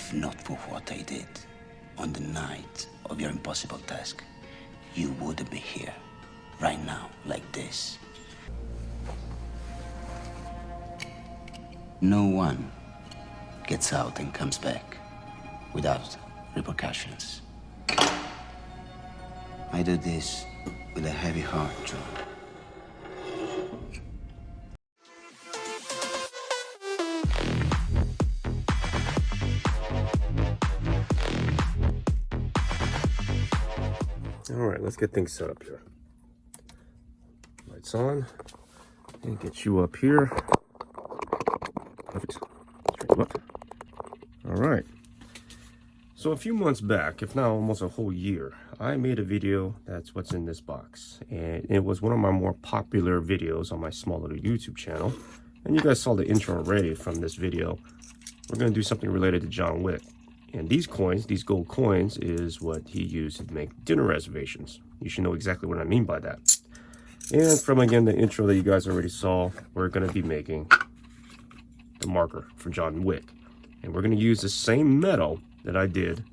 If not for what I did on the night of your impossible task, you wouldn't be here right now like this. No one gets out and comes back without repercussions. I do this with a heavy heart, John. Alright, let's get things set up here. Lights on. And get you up here. Perfect. Straighten you up. Alright. So a few months back, if not almost a whole year, I made a video that's what's in this box. And it was one of my more popular videos on my small little YouTube channel. And you guys saw the intro already from this video. We're going to do something related to John Wick. And these coins, these gold coins, is what he used to make dinner reservations. You should know exactly what I mean by that. And from, again, the intro that you guys already saw, we're going to be making the marker for John Wick. And we're going to use the same metal that I did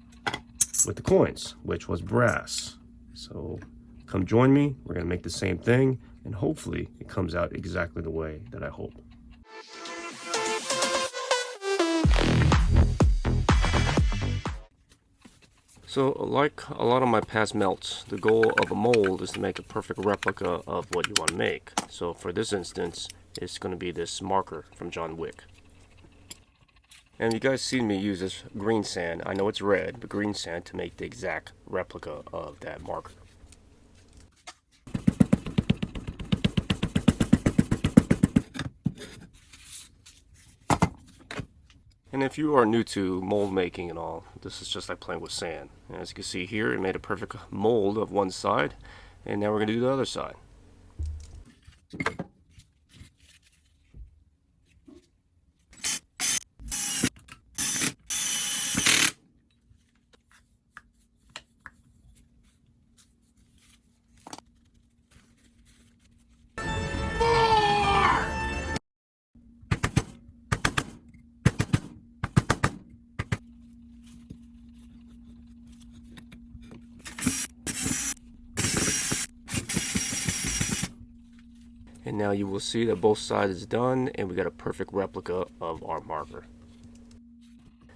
with the coins, which was brass. So come join me. We're going to make the same thing. And hopefully it comes out exactly the way that I hope. So, like a lot of my past melts, the goal of a mold is to make a perfect replica of what you want to make. So for this instance, it's going to be this marker from John Wick. And you guys seen me use this green sand. I know it's red, but green sand to make the exact replica of that marker. And if you are new to mold making and all, this is just like playing with sand. And as you can see here, it made a perfect mold of one side, and now we're going to do the other side. And now you will see that both sides is done and we got a perfect replica of our marker.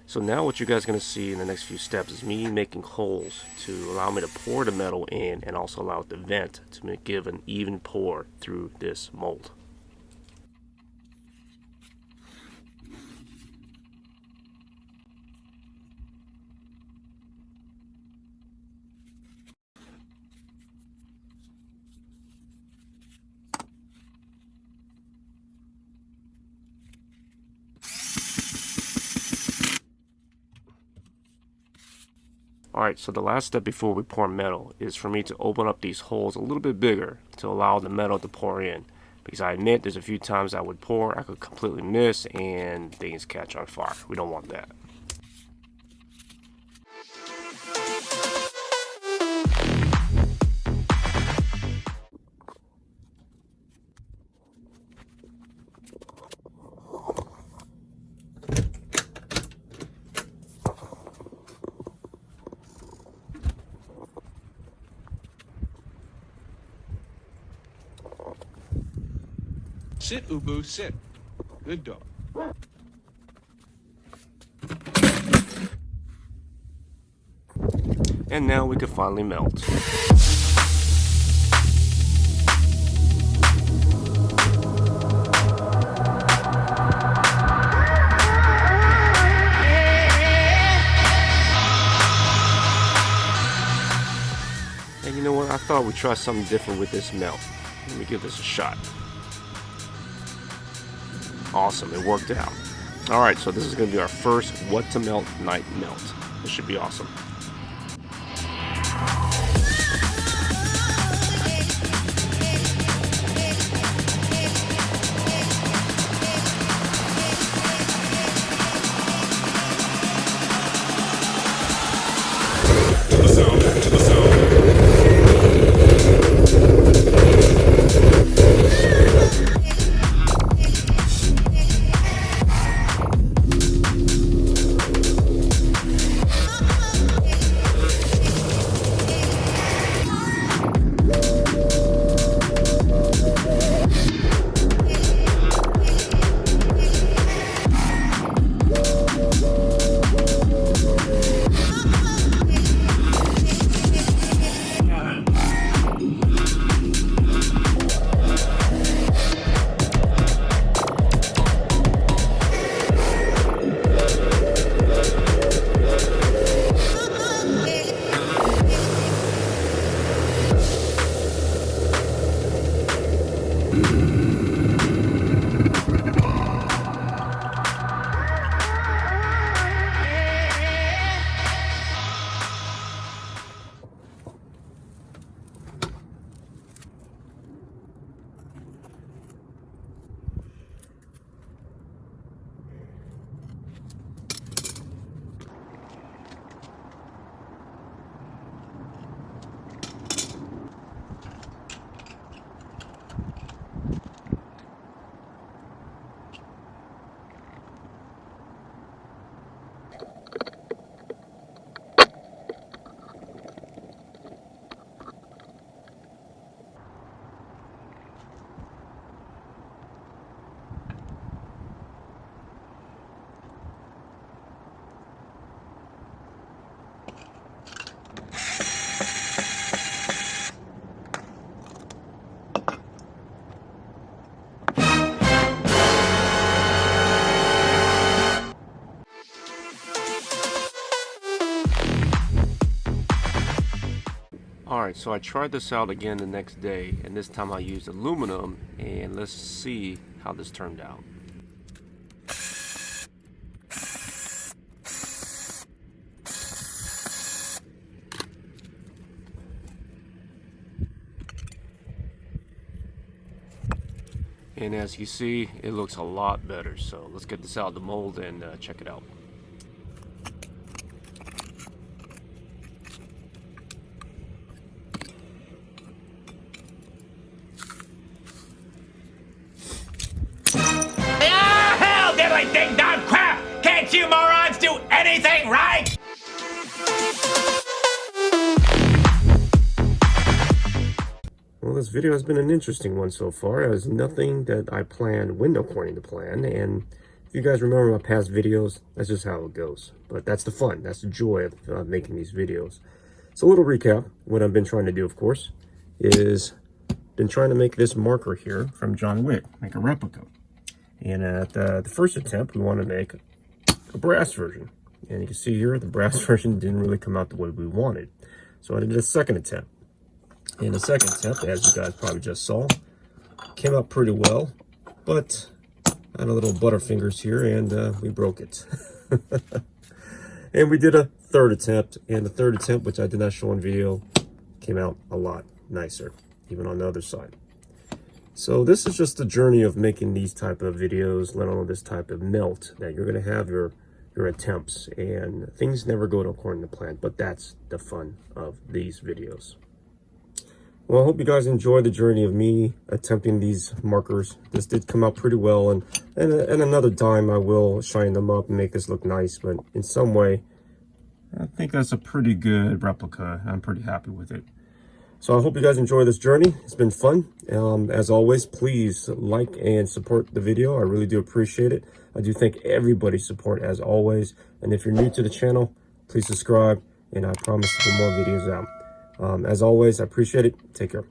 So now what you guys are going to see in the next few steps is me making holes to allow me to pour the metal in and also allow it to vent to give an even pour through this mold. Alright, so the last step before we pour metal is for me to open up these holes a little bit bigger to allow the metal to pour in. Because I admit there's a few times I would pour, I could completely miss and things catch on fire. We don't want that. Sit, Ubu, sit. Good dog. And now we can finally melt. And you know what? I thought we'd try something different with this melt. Let me give this a shot. Awesome, it worked out. Alright, so this is going to be our first what to melt night melt. This should be awesome. Alright, so I tried this out again the next day, and this time I used aluminum, and let's see how this turned out. And as you see, it looks a lot better. So let's get this out of the mold and check it out. Hell, diddly ding dong crap! Can't you morons do anything right? Well, this video has been an interesting one so far. It was nothing that I planned window cording to plan, and if you guys remember my past videos, that's just how it goes. But that's the fun, that's the joy of making these videos. So a little recap, what I've been trying to do, of course, is been trying to make this marker here from John Wick, make a replica. And at the first attempt, we want to make a brass version. And you can see here, the brass version didn't really come out the way we wanted. So I did a second attempt. And the second attempt, as you guys probably just saw, came out pretty well, but I had a little butterfingers here and we broke it. And we did a third attempt, and the third attempt, which I did not show on video, came out a lot nicer, even on the other side. So this is just the journey of making these type of videos, let alone this type of melt, that you're going to have your attempts, and things never go according to plan, but that's the fun of these videos. Well, I hope you guys enjoy the journey of me attempting these markers. This did come out pretty well, and another time I will shine them up and make this look nice, but in some way, I think that's a pretty good replica. I'm pretty happy with it. So I hope you guys enjoy this journey. It's been fun. As always, please like and support the video. I really do appreciate it. I do thank everybody's support as always. And if you're new to the channel, please subscribe, and I promise to put more videos out. As always, I appreciate it. Take care.